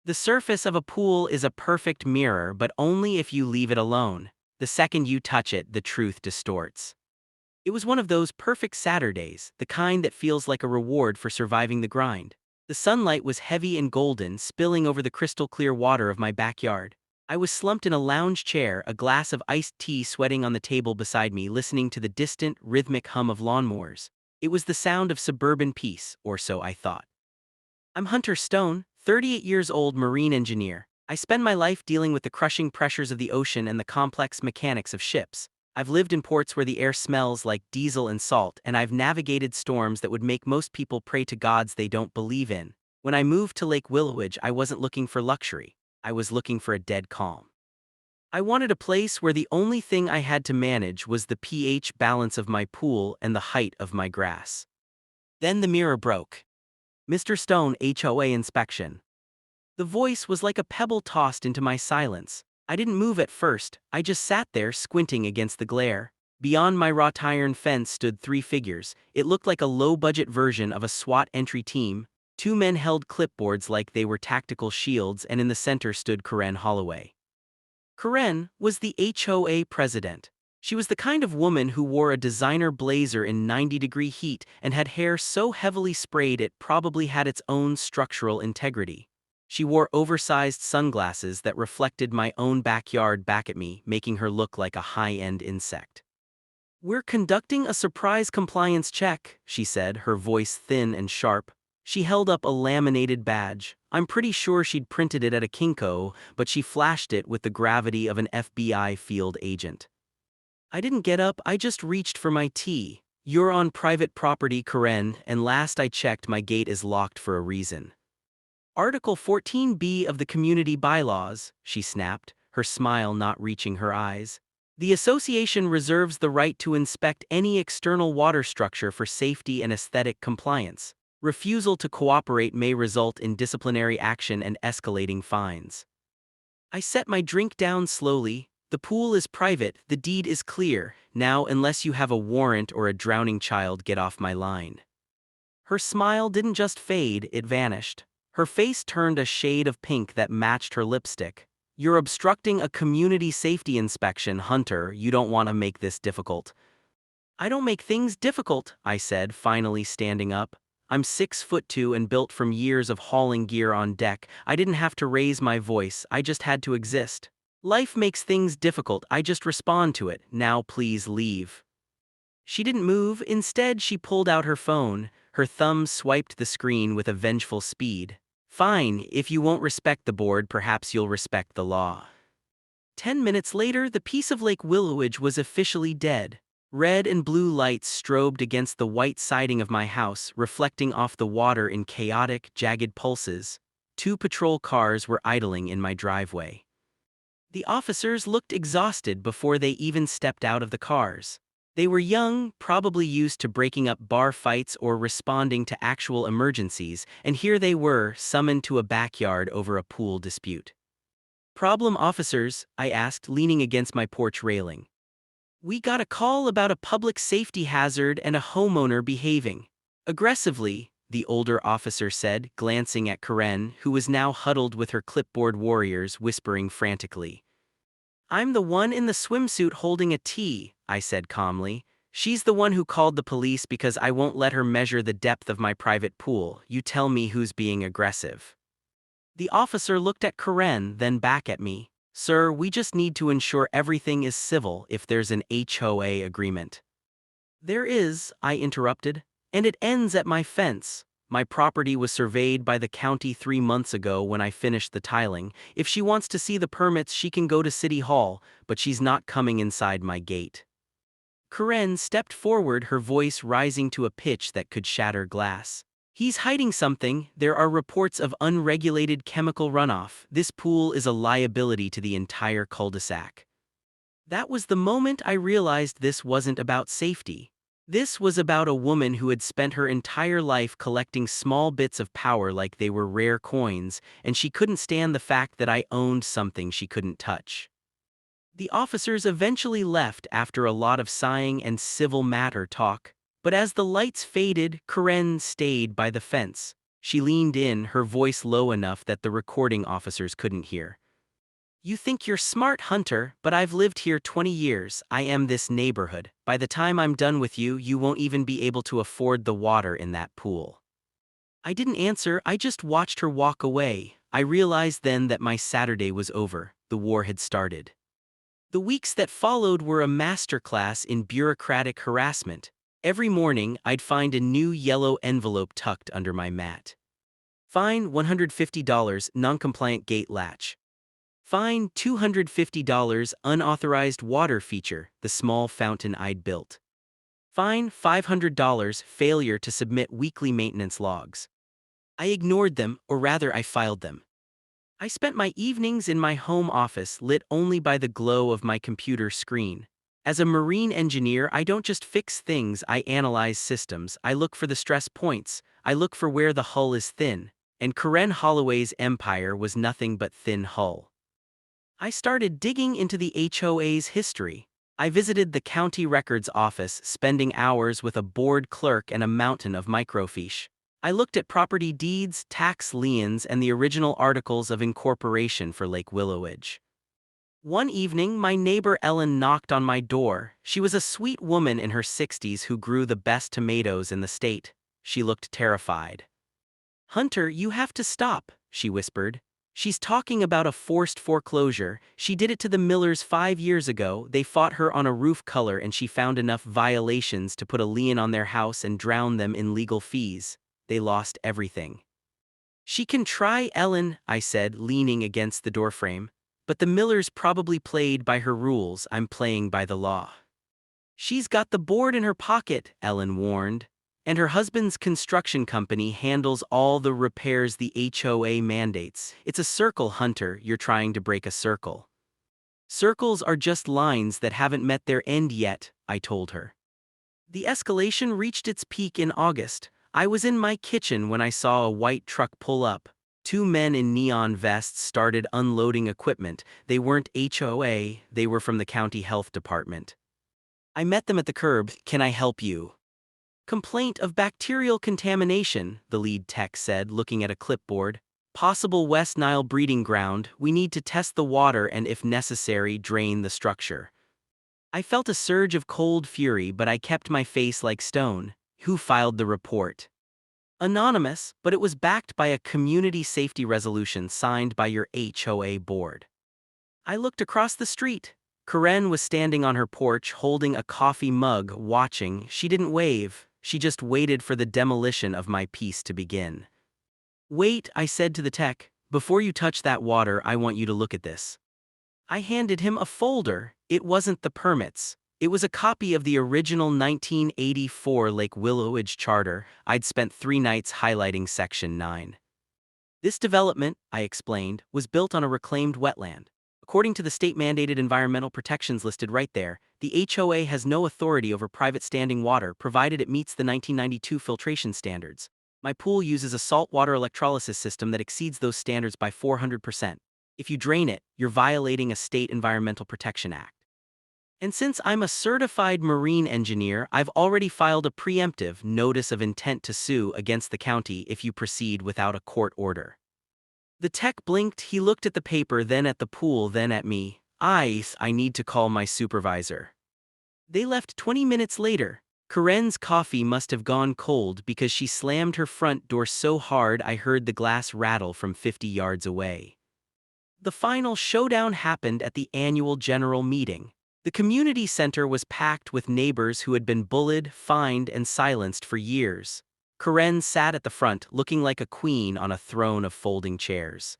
The surface of a pool is a perfect mirror, but only if you leave it alone. The second you touch it, the truth distorts. It was one of those perfect Saturdays, the kind that feels like a reward for surviving the grind. The sunlight was heavy and golden, spilling over the crystal clear water of my backyard. I was slumped in a lounge chair, a glass of iced tea sweating on the table beside me, listening to the distant, rhythmic hum of lawnmowers. It was the sound of suburban peace, or so I thought. I'm Hunter Stone, 38 years old marine engineer. I spend my life dealing with the crushing pressures of the ocean and the complex mechanics of ships. I've lived in ports where the air smells like diesel and salt, and I've navigated storms that would make most people pray to gods they don't believe in. When I moved to Lake Willowage, I wasn't looking for luxury. I was looking for a dead calm. I wanted a place where the only thing I had to manage was the pH balance of my pool and the height of my grass. Then the mirror broke. Mr. Stone, HOA inspection. The voice was like a pebble tossed into my silence. I didn't move at first, I just sat there squinting against the glare. Beyond my wrought iron fence stood three figures. It looked like a low-budget version of a SWAT entry team. Two men held clipboards like they were tactical shields, and in the center stood Karen Holloway. Karen was the HOA president. She was the kind of woman who wore a designer blazer in 90-degree heat and had hair so heavily sprayed it probably had its own structural integrity. She wore oversized sunglasses that reflected my own backyard back at me, making her look like a high-end insect. "We're conducting a surprise compliance check," she said, her voice thin and sharp. She held up a laminated badge. I'm pretty sure she'd printed it at a Kinko, but she flashed it with the gravity of an FBI field agent. I didn't get up, I just reached for my tea. "You're on private property, Karen, and last I checked my gate is locked for a reason." "Article 14B of the community bylaws," she snapped, her smile not reaching her eyes. "The association reserves the right to inspect any external water structure for safety and aesthetic compliance. Refusal to cooperate may result in disciplinary action and escalating fines." I set my drink down slowly. The pool is private, the deed is clear. Now, unless you have a warrant or a drowning child, get off my line. Her smile didn't just fade, it vanished. Her face turned a shade of pink that matched her lipstick. "You're obstructing a community safety inspection, Hunter. You don't want to make this difficult." "I don't make things difficult," I said, finally standing up. I'm 6'2" and built from years of hauling gear on deck. I didn't have to raise my voice, I just had to exist. Life makes things difficult, I just respond to it. Now please leave. She didn't move, instead she pulled out her phone. Her thumb swiped the screen with a vengeful speed. "Fine, if you won't respect the board, perhaps you'll respect the law." 10 minutes later, the piece of Lake Willowage was officially dead. Red and blue lights strobed against the white siding of my house, reflecting off the water in chaotic, jagged pulses. Two patrol cars were idling in my driveway. The officers looked exhausted before they even stepped out of the cars. They were young, probably used to breaking up bar fights or responding to actual emergencies, and here they were, summoned to a backyard over a pool dispute. "Problem, officers?" I asked, leaning against my porch railing. "We got a call about a public safety hazard and a homeowner behaving aggressively," the older officer said, glancing at Karen, who was now huddled with her clipboard warriors, whispering frantically. "I'm the one in the swimsuit holding a tea," I said calmly. "She's the one who called the police because I won't let her measure the depth of my private pool. You tell me who's being aggressive." The officer looked at Karen, then back at me. "Sir, we just need to ensure everything is civil if there's an HOA agreement." "There is," I interrupted, "and it ends at my fence. My property was surveyed by the county 3 months ago when I finished the tiling. If she wants to see the permits, she can go to City Hall, but she's not coming inside my gate." Karen stepped forward, her voice rising to a pitch that could shatter glass. "He's hiding something. There are reports of unregulated chemical runoff. This pool is a liability to the entire cul-de-sac." That was the moment I realized this wasn't about safety. This was about a woman who had spent her entire life collecting small bits of power like they were rare coins, and she couldn't stand the fact that I owned something she couldn't touch. The officers eventually left after a lot of sighing and civil matter talk. But as the lights faded, Karen stayed by the fence. She leaned in, her voice low enough that the recording officers couldn't hear. You think you're smart, Hunter, but I've lived here 20 years. I am this neighborhood. By the time I'm done with you, you won't even be able to afford the water in that pool. I didn't answer, I just watched her walk away. I realized then that my Saturday was over. The war had started. The weeks that followed were a masterclass in bureaucratic harassment. Every morning, I'd find a new yellow envelope tucked under my mat. Fine $150, non-compliant gate latch. Fine $250, unauthorized water feature, the small fountain I'd built. Fine $500, failure to submit weekly maintenance logs. I ignored them, or rather I filed them. I spent my evenings in my home office lit only by the glow of my computer screen. As a marine engineer, I don't just fix things, I analyze systems. I look for the stress points. I look for where the hull is thin. And Karen Holloway's empire was nothing but thin hull. I started digging into the HOA's history. I visited the county records office, spending hours with a bored clerk and a mountain of microfiche. I looked at property deeds, tax liens, and the original articles of incorporation for Lake Willowage. One evening, my neighbor Ellen knocked on my door. She was a sweet woman in her 60s who grew the best tomatoes in the state. She looked terrified. Hunter, you have to stop, she whispered. She's talking about a forced foreclosure. She did it to the Millers 5 years ago. They fought her on a roof color and she found enough violations to put a lien on their house and drown them in legal fees. They lost everything. She can try, Ellen, I said, leaning against the doorframe. But the Millers probably played by her rules. I'm playing by the law. She's got the board in her pocket, Ellen warned. And her husband's construction company handles all the repairs the HOA mandates. It's a circle, Hunter. You're trying to break a circle. Circles are just lines that haven't met their end yet, I told her. The escalation reached its peak in August. I was in my kitchen when I saw a white truck pull up. 2 men in neon vests started unloading equipment. They weren't HOA, they were from the county health department. I met them at the curb. Can I help you? Complaint of bacterial contamination, the lead tech said, looking at a clipboard. Possible West Nile breeding ground. We need to test the water and, if necessary, drain the structure. I felt a surge of cold fury, but I kept my face like stone. Who filed the report? Anonymous, but it was backed by a community safety resolution signed by your HOA board. I looked across the street. Karen was standing on her porch holding a coffee mug, watching. She didn't wave. She just waited for the demolition of my piece to begin. Wait, I said to the tech. Before you touch that water, I want you to look at this. I handed him a folder. It wasn't the permits. It was a copy of the original 1984 Lake Willowage Charter. I'd spent 3 nights highlighting Section 9. This development, I explained, was built on a reclaimed wetland. According to the state-mandated environmental protections listed right there, the HOA has no authority over private standing water provided it meets the 1992 filtration standards. My pool uses a saltwater electrolysis system that exceeds those standards by 400%. If you drain it, you're violating a state Environmental Protection Act. And since I'm a certified marine engineer, I've already filed a preemptive notice of intent to sue against the county if you proceed without a court order. The tech blinked. He looked at the paper, then at the pool, then at me. I need to call my supervisor. They left 20 minutes later. Karen's coffee must have gone cold because she slammed her front door so hard I heard the glass rattle from 50 yards away. The final showdown happened at the annual general meeting. The community center was packed with neighbors who had been bullied, fined, and silenced for years. Karen sat at the front, looking like a queen on a throne of folding chairs.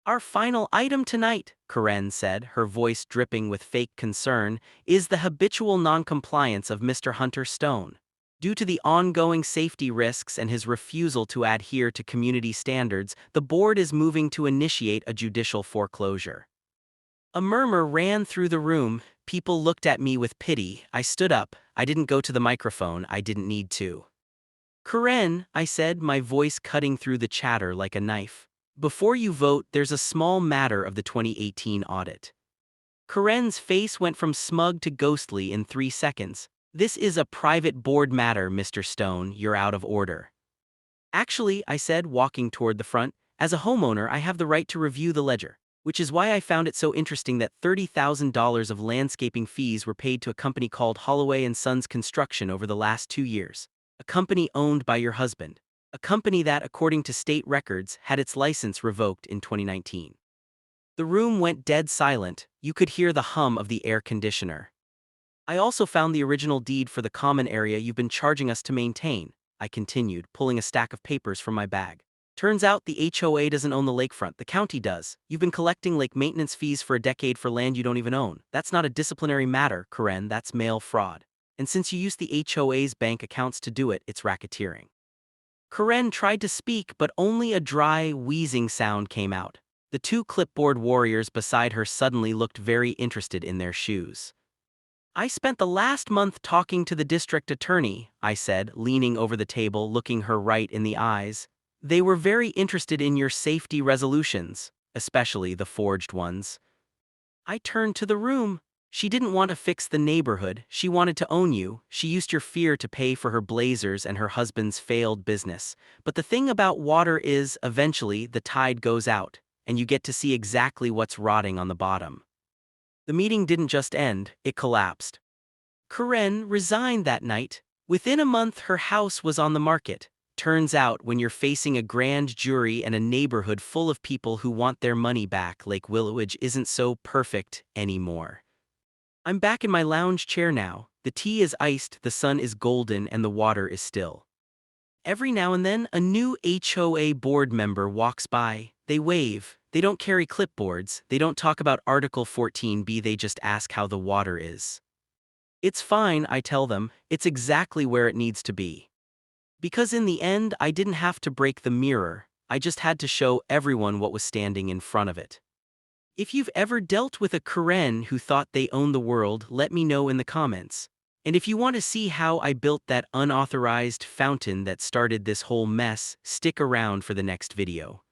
Our final item tonight, Karen said, her voice dripping with fake concern, is the habitual noncompliance of Mr. Hunter Stone. Due to the ongoing safety risks and his refusal to adhere to community standards, the board is moving to initiate a judicial foreclosure. A murmur ran through the room. People looked at me with pity. I stood up. I didn't go to the microphone. I didn't need to. Karen, I said, my voice cutting through the chatter like a knife. Before you vote, there's a small matter of the 2018 audit. Karen's face went from smug to ghostly in 3 seconds. This is a private board matter, Mr. Stone. You're out of order. Actually, I said, walking toward the front, as a homeowner, I have the right to review the ledger, which is why I found it so interesting that $30,000 of landscaping fees were paid to a company called Holloway and Sons Construction over the last 2 years. A company owned by your husband. A company that, according to state records, had its license revoked in 2019. The room went dead silent. You could hear the hum of the air conditioner. I also found the original deed for the common area you've been charging us to maintain, I continued, pulling a stack of papers from my bag. Turns out the HOA doesn't own the lakefront, the county does. You've been collecting lake maintenance fees for a decade for land you don't even own. That's not a disciplinary matter, Karen, that's mail fraud. And since you used the HOA's bank accounts to do it, it's racketeering. Karen tried to speak, but only a dry, wheezing sound came out. The two clipboard warriors beside her suddenly looked very interested in their shoes. I spent the last month talking to the district attorney, I said, leaning over the table, looking her right in the eyes. They were very interested in your safety resolutions, especially the forged ones. I turned to the room. She didn't want to fix the neighborhood, she wanted to own you. She used your fear to pay for her blazers and her husband's failed business. But the thing about water is, eventually, the tide goes out, and you get to see exactly what's rotting on the bottom. The meeting didn't just end, it collapsed. Karen resigned that night. Within a month, her house was on the market. Turns out, when you're facing a grand jury and a neighborhood full of people who want their money back, Lake Willowage isn't so perfect anymore. I'm back in my lounge chair now. The tea is iced, the sun is golden, and the water is still. Every now and then, a new HOA board member walks by. They wave. They don't carry clipboards. They don't talk about Article 14b. They just ask how the water is. It's fine, I tell them. It's exactly where it needs to be. Because in the end, I didn't have to break the mirror. I just had to show everyone what was standing in front of it. If you've ever dealt with a Karen who thought they owned the world, let me know in the comments. And if you want to see how I built that unauthorized fountain that started this whole mess, stick around for the next video.